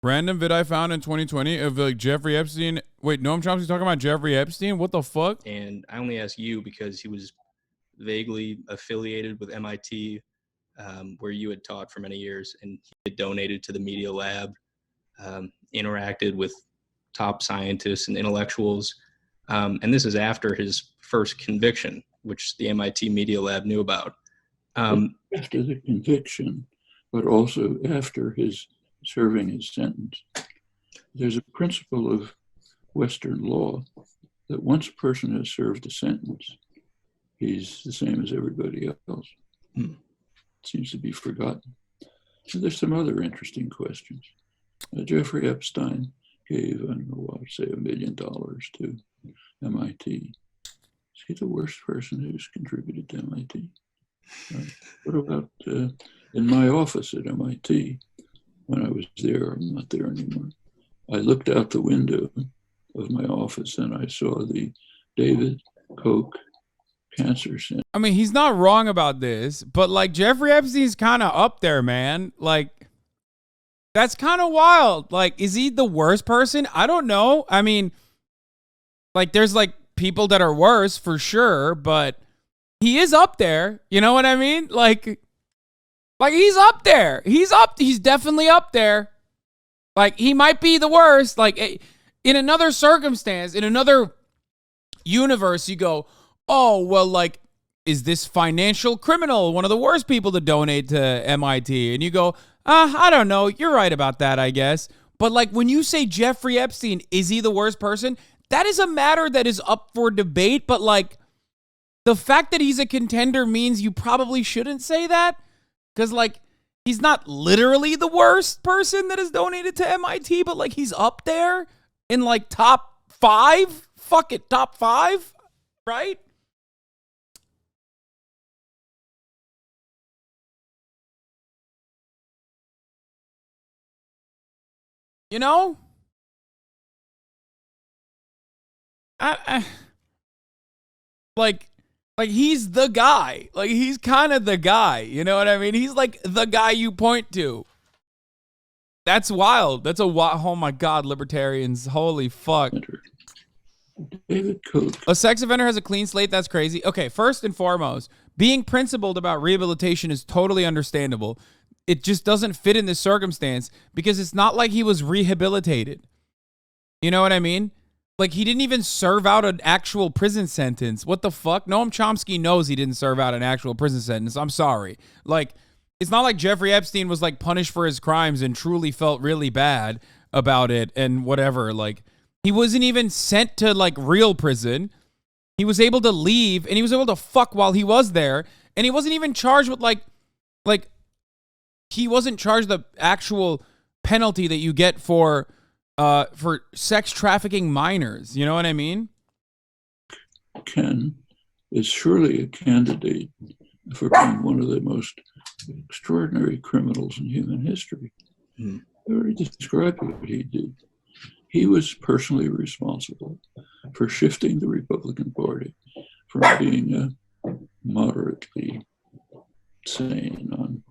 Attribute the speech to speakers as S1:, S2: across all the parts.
S1: Random vid I found in 2020 of like Jeffrey Epstein. Wait, Noam Chomsky talking about Jeffrey Epstein? What the fuck?
S2: And I only ask you because he was vaguely affiliated with MIT, where you had taught for many years, and he had donated to the Media Lab, interacted with top scientists and intellectuals. And this is after his first conviction, which the MIT Media Lab knew about.
S3: After the conviction, but also after his serving his sentence. There's a principle of Western law that once a person has served a sentence, he's the same as everybody else. It seems to be forgotten. So there's some other interesting questions. Jeffrey Epstein gave, I don't know what, say $1 million to MIT. Is he the worst person who's contributed to MIT? What about in my office at MIT, when I was there, I'm not there anymore, I looked out the window of my office and I saw the David Koch Cancer Center.
S1: I mean, he's not wrong about this, but like Jeffrey Epstein's kind of up there, man. Like, that's kind of wild. Like, is he the worst person? I don't know. I mean, like, there's like people that are worse for sure, but he is up there. You know what I mean? Like he's up there. He's definitely up there. Like, he might be the worst. Like, in another circumstance, in another universe, you go, oh, well, like, is this financial criminal one of the worst people to donate to MIT? And you go, I don't know. You're right about that, I guess. But, like, when you say Jeffrey Epstein, is he the worst person? That is a matter that is up for debate. But, like, the fact that he's a contender means you probably shouldn't say that. Because, like, he's not literally the worst person that has donated to MIT, but, like, he's up there in, like, top 5? Fuck it, top 5? Right? You know? Like he's the guy. Like, he's kind of the guy. You know what I mean? He's like the guy you point to. That's wild. That's oh my God, libertarians. Holy fuck.
S3: David Koch.
S1: A sex offender has a clean slate? That's crazy. Okay, first and foremost, being principled about rehabilitation is totally understandable. It just doesn't fit in this circumstance because it's not like he was rehabilitated. You know what I mean? Like, he didn't even serve out an actual prison sentence. What the fuck? Noam Chomsky knows he didn't serve out an actual prison sentence. I'm sorry. Like, it's not like Jeffrey Epstein was, like, punished for his crimes and truly felt really bad about it and whatever. Like, he wasn't even sent to, like, real prison. He was able to leave, and he was able to fuck while he was there. And he wasn't even charged with, like, he wasn't charged the actual penalty that you get for sex trafficking minors. You know what I mean?
S3: Ken is surely a candidate for being one of the most extraordinary criminals in human history. I already described what he did. He was personally responsible for shifting the Republican Party from being moderately sane on,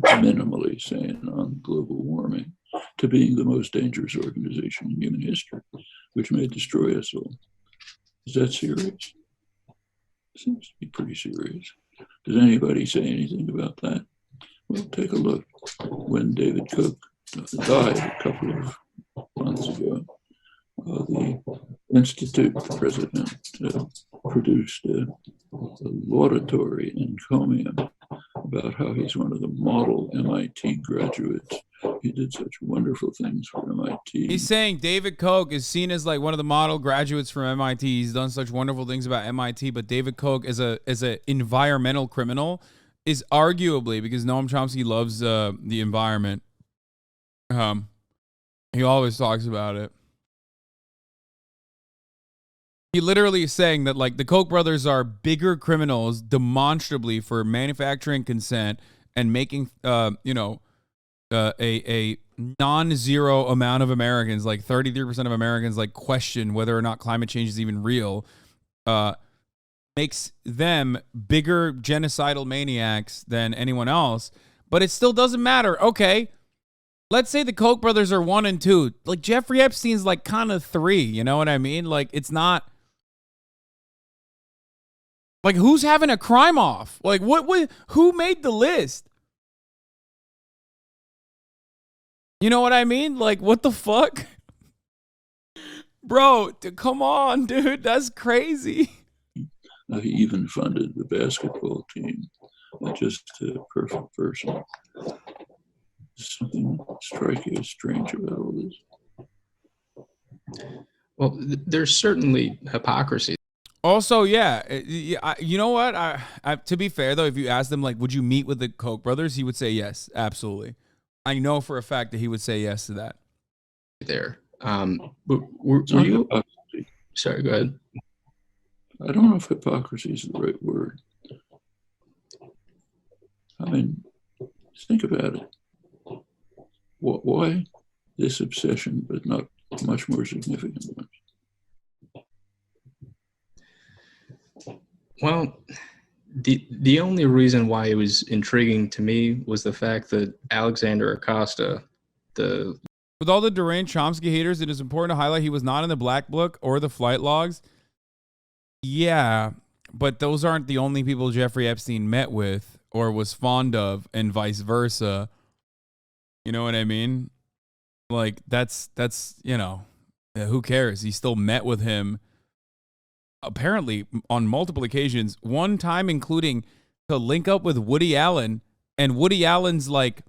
S3: minimally sane on global warming, to being the most dangerous organization in human history, which may destroy us all. Is that serious? Seems to be pretty serious. Does anybody say anything about that? Well, take a look. When David Koch died a couple of months ago, the Institute president produced a laudatory encomium about how he's one of the model MIT graduates. He did such wonderful things for MIT.
S1: He's saying David Koch is seen as like one of the model graduates from MIT. He's done such wonderful things about MIT, but David Koch as a environmental criminal is arguably, because Noam Chomsky loves the environment. He always talks about it. He literally is saying that, like, the Koch brothers are bigger criminals demonstrably for manufacturing consent and making, a non-zero amount of Americans, like 33% of Americans, like, question whether or not climate change is even real, makes them bigger genocidal maniacs than anyone else. But it still doesn't matter. Okay, let's say the Koch brothers are 1 and 2. Like Jeffrey Epstein's like kind of 3. You know what I mean? Like it's not. Like who's having a crime off? Like what? Who made the list? You know what I mean? Like what the fuck? Bro, come on, dude. That's crazy.
S3: He even funded the basketball team. Just a perfect person. Something striking, strange about all this.
S2: Well, there's certainly hypocrisy.
S1: Also, yeah, you know what? To be fair though, if you ask them like, would you meet with the Koch brothers? He would say yes, absolutely. I know for a fact that he would say yes to that.
S2: There, but were you?
S3: Hypocrisy.
S2: Sorry, go ahead.
S3: I don't know if hypocrisy is the right word. I mean, think about it. Why this obsession, but not much more significant ones?
S2: Well, the only reason why it was intriguing to me was the fact that Alexander Acosta,
S1: with all the deranged Chomsky haters, it is important to highlight he was not in the Black Book or the flight logs. Yeah, but those aren't the only people Jeffrey Epstein met with or was fond of, and vice versa. You know what I mean? Like that's you know, who cares? He still met with him apparently on multiple occasions, one time including to link up with Woody Allen and Woody Allen's like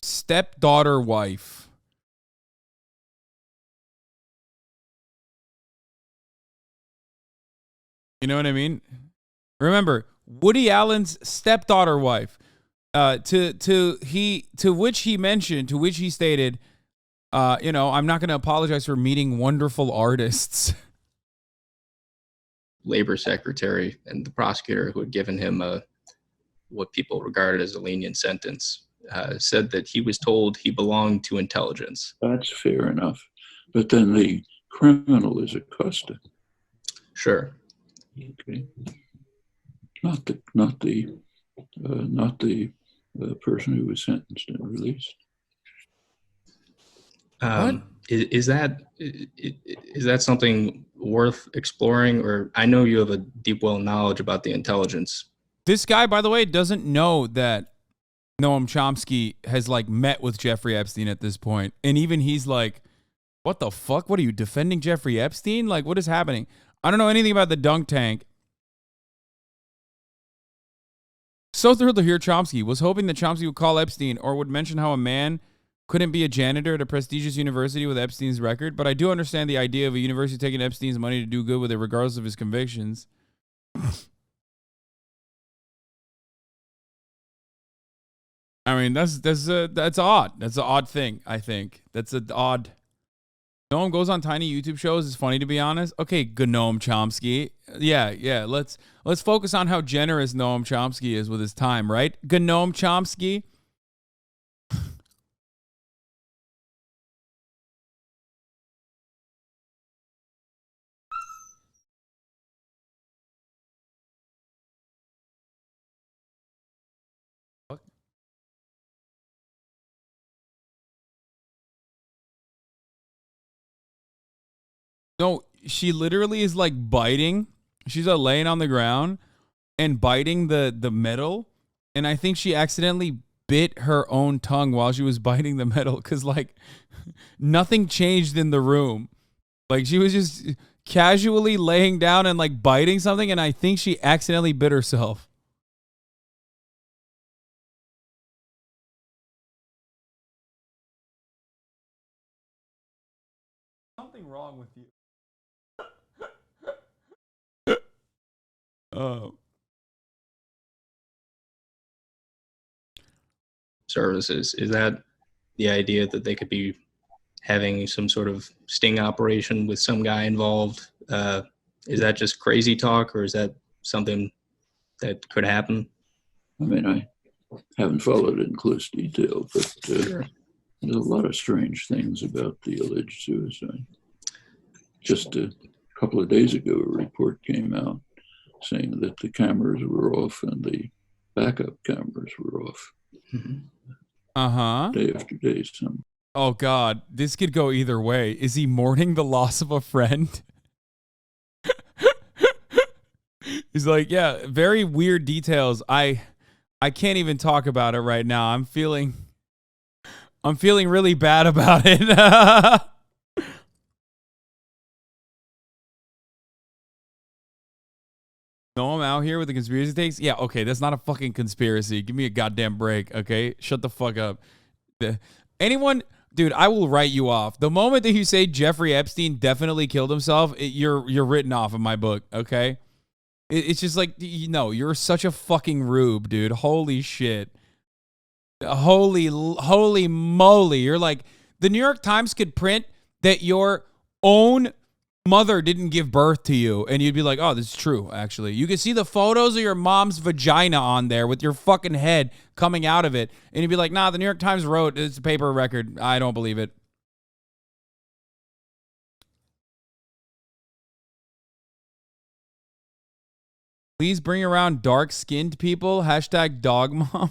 S1: stepdaughter wife. You know what I mean? Remember, Woody Allen's stepdaughter wife. To which he stated, you know, I'm not going to apologize for meeting wonderful artists.
S2: Labor secretary and the prosecutor who had given him what people regarded as a lenient sentence, said that he was told he belonged to intelligence.
S3: That's fair enough. But then the criminal is Acosta.
S2: Sure.
S3: Okay. Not the person who was sentenced and released.
S2: Is that something worth exploring? Or I know you have a deep well knowledge about the intelligence.
S1: This guy, by the way, doesn't know that Noam Chomsky has like met with Jeffrey Epstein at this point. And even he's like, what the fuck? What are you defending Jeffrey Epstein? Like, what is happening? I don't know anything about the dunk tank. So thrilled to hear Chomsky. Was hoping that Chomsky would call Epstein or would mention how a man couldn't be a janitor at a prestigious university with Epstein's record, but I do understand the idea of a university taking Epstein's money to do good with it regardless of his convictions. I mean, that's odd. That's an odd thing, I think. That's an odd. Noam goes on tiny YouTube shows. It's funny, to be honest. Okay, good Noam Chomsky. Yeah. Let's focus on how generous Noam Chomsky is with his time, right? Good Noam Chomsky. No, she literally is like biting. She's laying on the ground and biting the metal. And I think she accidentally bit her own tongue while she was biting the metal because like nothing changed in the room. Like she was just casually laying down and like biting something. And I think she accidentally bit herself. Something wrong with you. Oh.
S2: Services. Is that the idea that they could be having some sort of sting operation with some guy involved? Is that just crazy talk, or is that something that could happen?
S3: I mean, I haven't followed it in close detail, but
S2: Sure.
S3: There's a lot of strange things about the alleged suicide. Just a couple of days ago, a report came out saying that the cameras were off and the backup cameras were off.
S2: Mm-hmm.
S1: Uh-huh.
S3: day after day.
S1: Oh, God. This could go either way. Is he mourning the loss of a friend? He's like, yeah, very weird details. I can't even talk about it right now. I'm feeling really bad about it. No, I'm out here with the conspiracy takes. Yeah, okay, that's not a fucking conspiracy. Give me a goddamn break, okay? Shut the fuck up. Anyone, dude, I will write you off. The moment that you say Jeffrey Epstein definitely killed himself, you're written off of my book, okay? It's just like, you're such a fucking rube, dude. Holy shit. Holy moly. You're like, the New York Times could print that your own mother didn't give birth to you, and you'd be like, oh, this is true, actually. You could see the photos of your mom's vagina on there with your fucking head coming out of it, and you'd be like, nah, the New York Times wrote, it's a paper record. I don't believe it. Please bring around dark-skinned people. #dogmom.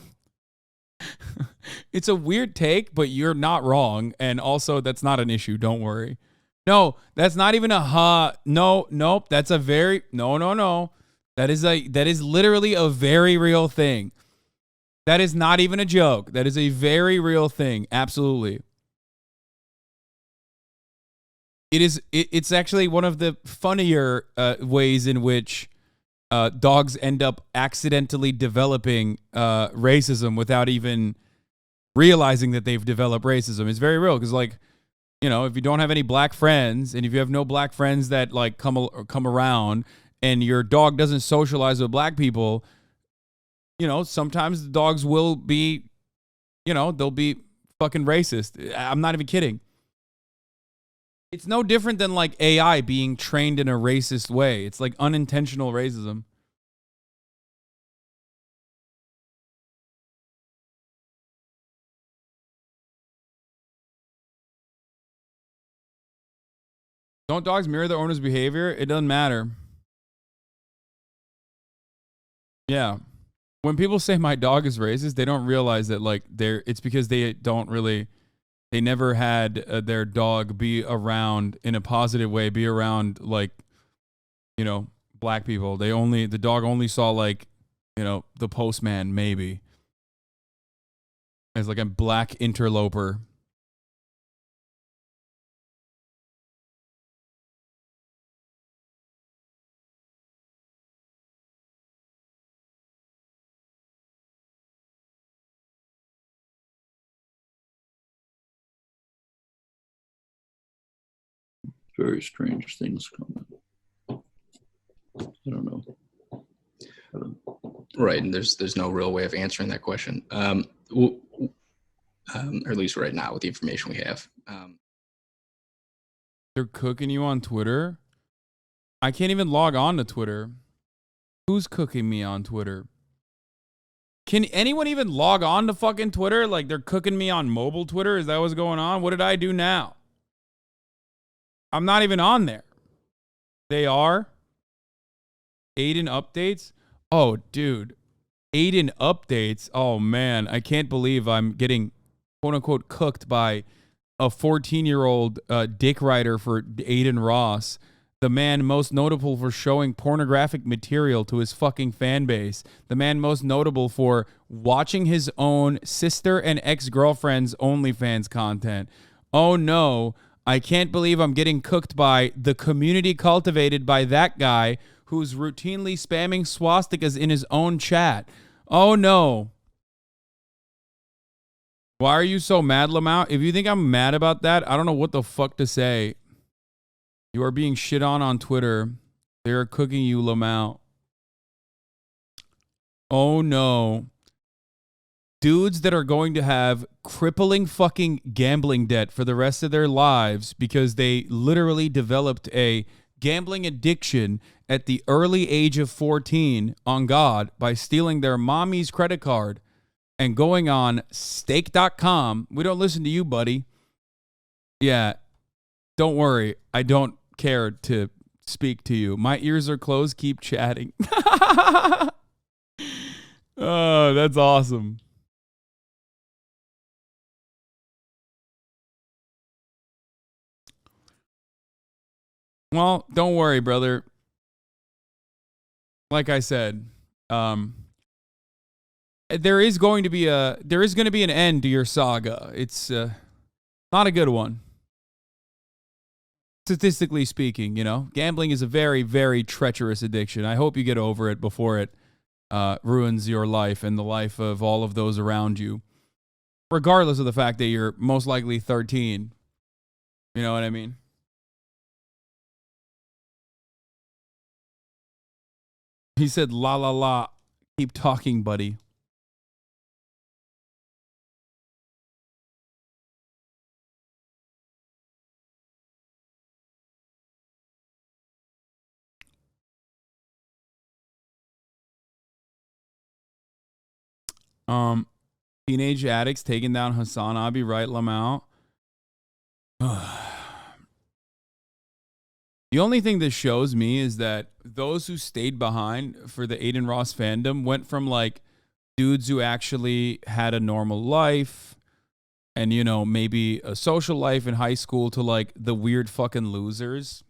S1: It's a weird take, but you're not wrong. And also, that's not an issue. Don't worry. No, that's not even a nope. That's a very no. That is literally a very real thing. That is not even a joke. That is a very real thing. Absolutely. It's actually one of the funnier ways in which dogs end up accidentally developing racism without even realizing that they've developed racism. It's very real because, like, if you don't have any black friends, and if you have no black friends that like come around, and your dog doesn't socialize with black people, sometimes the dogs will be, they'll be fucking racist. I'm not even kidding. It's no different than like AI being trained in a racist way. It's like unintentional racism. Don't dogs mirror their owner's behavior? It doesn't matter. Yeah. When people say my dog is racist, they don't realize that like it's because they never had their dog be around in a positive way, be around like, black people. The dog only saw like, the postman maybe as like a black interloper.
S3: Very strange things come in. I don't know.
S2: Right, and there's no real way of answering that question, or at least right now with the information we have.
S1: They're cooking you on Twitter? I can't even log on to Twitter. Who's cooking me on Twitter? Can anyone even log on to fucking Twitter? Like, they're cooking me on mobile Twitter? Is that what's going on? What did I do now? I'm not even on there. They are? Aiden updates? Oh, dude. Aiden updates? Oh, man. I can't believe I'm getting, quote-unquote, cooked by a 14-year-old dick writer for Aiden Ross, the man most notable for showing pornographic material to his fucking fan base, the man most notable for watching his own sister and ex-girlfriend's OnlyFans content. Oh, no. I can't believe I'm getting cooked by the community cultivated by that guy who's routinely spamming swastikas in his own chat. Oh, no. Why are you so mad, Lamau? If you think I'm mad about that, I don't know what the fuck to say. You are being shit on Twitter. They are cooking you, Lamau. Oh, no. Dudes that are going to have crippling fucking gambling debt for the rest of their lives because they literally developed a gambling addiction at the early age of 14 on God by stealing their mommy's credit card and going on stake.com. We don't listen to you, buddy. Yeah, don't worry. I don't care to speak to you. My ears are closed. Keep chatting. Oh, that's awesome. Well, don't worry, brother. Like I said, there is going to be an end to your saga. It's not a good one. Statistically speaking, gambling is a very, very treacherous addiction. I hope you get over it before it ruins your life and the life of all of those around you, regardless of the fact that you're most likely 13. You know what I mean? He said, la, la, la. Keep talking, buddy. Teenage addicts taking down Hasanabi, right, Lamau? The only thing this shows me is that those who stayed behind for the Aiden Ross fandom went from like dudes who actually had a normal life and, maybe a social life in high school to like the weird fucking losers.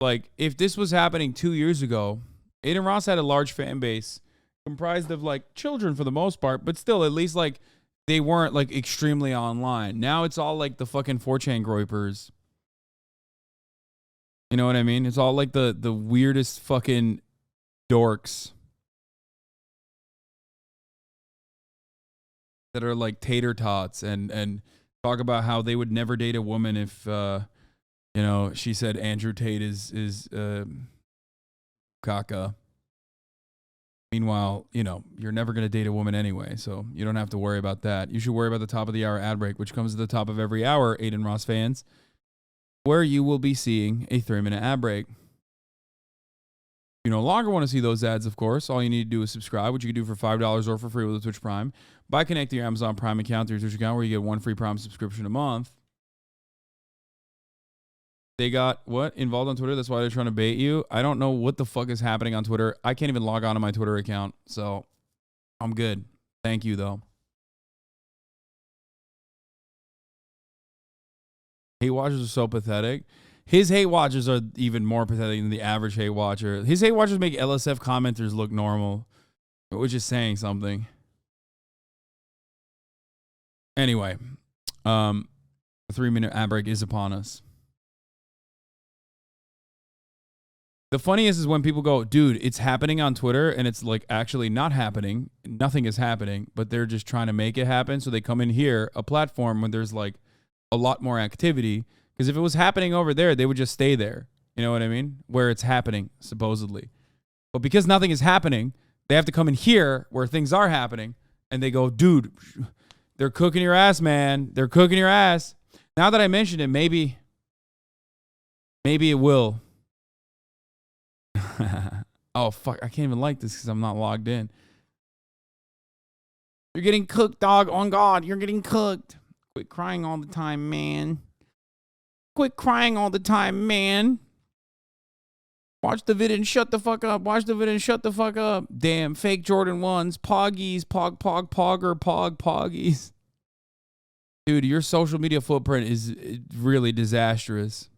S1: Like, if this was happening 2 years ago, Aiden Ross had a large fan base comprised of like children for the most part, but still at least like they weren't like extremely online. Now it's all like the fucking 4chan groypers. You know what I mean? It's all like the weirdest fucking dorks that are like tater tots and talk about how they would never date a woman if she said Andrew Tate is caca. Meanwhile, you're never going to date a woman anyway, so you don't have to worry about that. You should worry about the top of the hour ad break, which comes at the top of every hour, Aiden Ross fans, where you will be seeing a 3-minute ad break. If you no longer want to see those ads, of course, all you need to do is subscribe, which you can do for $5 or for free with a Twitch Prime by connecting your Amazon Prime account to your Twitch account, where you get 1 free Prime subscription a month. They got what? Involved on Twitter? That's why they're trying to bait you? I don't know what the fuck is happening on Twitter. I can't even log on to my Twitter account, so I'm good. Thank you, though. Hate watchers are so pathetic. His hate watchers are even more pathetic than the average hate watcher. His hate watchers make LSF commenters look normal, which is saying something. Anyway, the 3-minute ad break is upon us. The funniest is when people go, dude, it's happening on Twitter, and it's like actually not happening. Nothing is happening, but they're just trying to make it happen. So they come in here, a platform when there's like a lot more activity. Because if it was happening over there, they would just stay there. You know what I mean? Where it's happening, supposedly. But because nothing is happening, they have to come in here where things are happening. And they go, dude, they're cooking your ass, man. They're cooking your ass. Now that I mentioned it, maybe it will. Oh, fuck. I can't even like this because I'm not logged in. You're getting cooked, dog. On God, you're getting cooked. Quit crying all the time, man. Quit crying all the time, man. Watch the vid and shut the fuck up. Watch the vid and shut the fuck up. Damn, fake Jordan 1s. Poggies. Pogger. Poggies. Dude, your social media footprint is really disastrous.